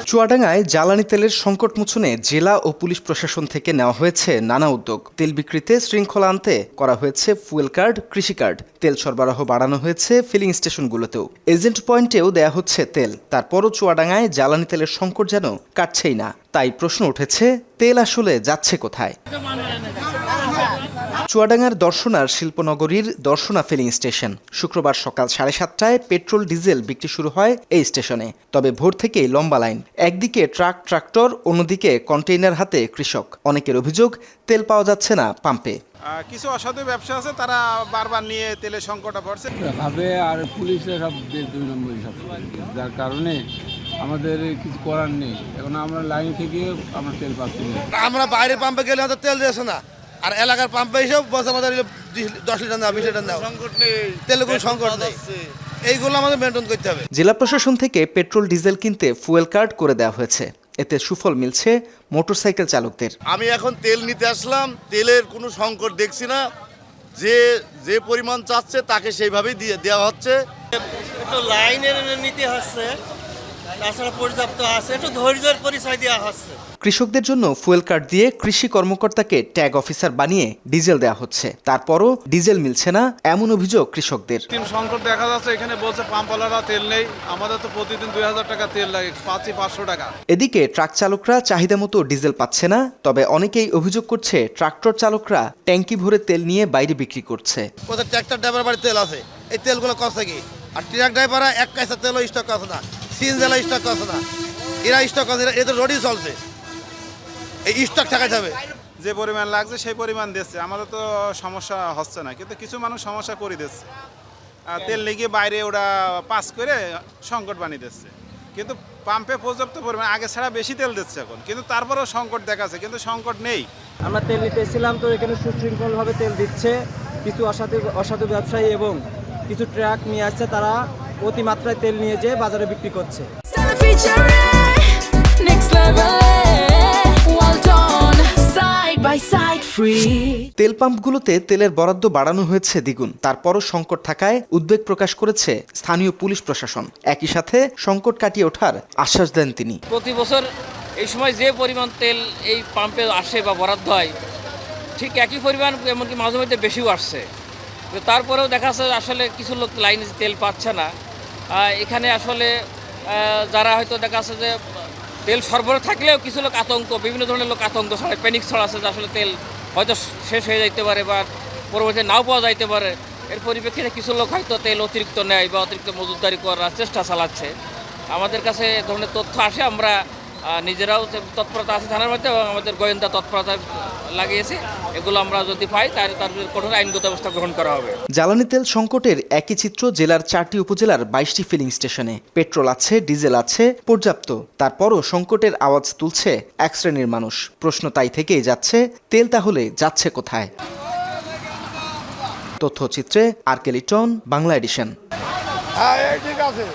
চুয়াডাঙ্গায় জ্বালানি তেলের সংকট মোচনে জেলা ও পুলিশ প্রশাসন থেকে নেওয়া হয়েছে নানা উদ্যোগ। তেল বিক্রিতে শৃঙ্খলা আনতে করা হয়েছে ফুয়েল কার্ড, কৃষি কার্ড। তেল সরবরাহ বাড়ানো হয়েছে ফিলিং স্টেশনগুলোতেও। এজেন্ট পয়েন্টেও দেয়া হচ্ছে তেল। তারপরও চুয়াডাঙ্গায় জ্বালানি তেলের সংকট যেন কাটছেই না। তাই প্রশ্ন উঠেছে, তেল আসলে যাচ্ছে কোথায়? চুয়াডাঙ্গার দর্শনার শিল্পনগরীর দর্শনা ফিলিং স্টেশন। শুক্রবার সকাল 7:30টায় পেট্রোল ডিজেল বিক্রি শুরু হয় এই স্টেশনে। তবে ভোর থেকেই লম্বা লাইন। একদিকে ট্রাক্টর, অন্যদিকে কন্টেইনার হাতে কৃষক। অনেকের অভিযোগ, তেল পাওয়া যাচ্ছে না পাম্পে। কিছু অসাধু ব্যবসা আছে, তারা বারবার নিয়ে তেলের সংকটে পড়ছে ভাবে, আর পুলিশের সব 2 নম্বরই সব, যার কারণে আমাদের কিছু করার নেই। এখন আমরা লাইন থেকে আমরা তেল পাচ্ছি না। আমরা বাইরে পাম্পে গেলে আমাদের তেল দিয়েছে না, আর এলাকার পাম্পে হিসেবে বসে আমাদের 10 লিটার নাও, 20 লিটার নাও, তেলের কোনো সংকট নেই। এইগুলো আমাদের মেনটেন করতে হবে। জেলা প্রশাসন থেকে পেট্রোল ডিজেল কিনতে ফুয়েল কার্ড করে দেওয়া হয়েছে। এতে সুফল মিলছে মোটরসাইকেল চালকদের। আমি এখন তেল নিতে আসলাম, তেলের কোনো সংকট দেখছি না। যে পরিমাণ চাচ্ছে তাকে সেইভাবেই দেওয়া হচ্ছে। একটু লাইনের নিতে হচ্ছে, তাছাড়া পর্যাপ্ত আছে, একটু ধৈর্যের পরিচয় দেওয়া হচ্ছে। কৃষকদের জন্য ফুয়েল কার্ড দিয়ে কৃষি কর্মকর্তাকে ট্যাগ অফিসার বানিয়ে ডিজেল দেওয়া হচ্ছে। তারপরও ডিজেল মিলছে না, এমন অভিযোগ কৃষকদের। সংকট দেখা যাচ্ছে। এখানে বলছে পাম্পওয়ালারা তেল নেই। আমাদের তো প্রতিদিন 2000 টাকা তেল লাগে, পাচ্ছি 500 টাকা। এদিকে ট্রাক চালকরা চাহিদা মতো ডিজেল পাচ্ছে না। তবে অনেকেই অভিযোগ করছে, ট্রাক্টর চালকরা ট্যাঙ্কি ভরে তেল নিয়ে বাইরে বিক্রি করছে। কোথায় ট্রাক্টর ড্রাইভার বাড়ি তেল আছে, এই তেলগুলো কষ্ট কি? আর ট্রাক ড্রাইভাররা এক কাইসা তেলও স্টক আছে না, সিএনজি স্টক আছে না, এরা স্টক আছে, এদের রোডই চলছে। এই স্টক থাকা যাবে, যে পরিমাণ লাগছে সেই পরিমাণ দিচ্ছে। আমাদের তো সমস্যা হচ্ছে না, কিন্তু কিছু মানুষ সমস্যা করে দিচ্ছে। তেল নিয়ে বাইরে ওরা পাস করে সংকট বানিয়ে দিচ্ছে। কিন্তু পাম্পে পর্যাপ্ত পরিমাণ, আগে ছাড়া বেশি তেল দিচ্ছে এখন, কিন্তু তারপরেও সংকট দেখাচ্ছে, কিন্তু সংকট নেই। আমরা তেল নিতে এসেছিলাম, তো এখানে সুশৃঙ্খলভাবে তেল দিচ্ছে। কিছু অসাধু ব্যবসায়ী এবং কিছু ট্রাক নিয়ে আসছে, তারা অতিমাত্রায় তেল নিয়ে যেয়ে বাজারে বিক্রি করছে। তেল পাম্পগুলোতে তেলের বরাদ্দ বাড়ানো হয়েছে দ্বিগুণ। তারপরও সংকট থাকায় উদ্বেগ প্রকাশ করেছে স্থানীয় পুলিশ প্রশাসন। একই সাথে সংকট কাটিয়ে ওঠার আশ্বাস দেন তিনি। প্রতি বছর এই সময় যে পরিমাণ তেল এই পাম্পে আসে বা বরাদ্দ হয়, ঠিক একই পরিমাণ, এমনকি মাঝে মধ্যে বেশিও আসছে। তারপরেও দেখা যাচ্ছে আসলে কিছু লোক লাইনে তেল পাচ্ছে না। এখানে আসলে যারা হয়তো দেখা যাচ্ছে যে তেল সরবরাহ থাকলেও কিছু লোক আতঙ্ক, বিভিন্ন ধরনের লোক আতঙ্ক ছড়ায়, প্যানিক ছড়াচ্ছে যে আসলে তেল হয়তো শেষ হয়ে যাইতে পারে বা পরবর্তীতে নাও পাওয়া যাইতে পারে। এর পরিপ্রেক্ষিতে কিছু লোক হয়তো তেল অতিরিক্ত নেয় বা অতিরিক্ত মজুতদারি করার চেষ্টা চালাচ্ছে। আমাদের কাছে এ ধরনের তথ্য আসে, আমরা নিজেরাও তৎপরতা আছে থানার মধ্যে, এবং আমাদের গোয়েন্দা তৎপরতা লাগিয়েছে। এগুলো আমরা যদি পাই তাহলে তার কঠোর আইনগত ব্যবস্থা গ্রহণ করা হবে। জ্বালানি তেল সংকটের একই চিত্র জেলার 4টি উপজেলার 22টি ফিলিং স্টেশনে। পেট্রোল আছে, ডিজেল আছে পর্যাপ্ত। তারপরও সংকটের আওয়াজ তুলছে এক শ্রেণীর মানুষ। প্রশ্ন তাই থেকেই যাচ্ছে, তেল তাহলে যাচ্ছে কোথায়? তথ্যচিত্রে RK লিটন, বাংলা এডিশন। ঠিক আছে।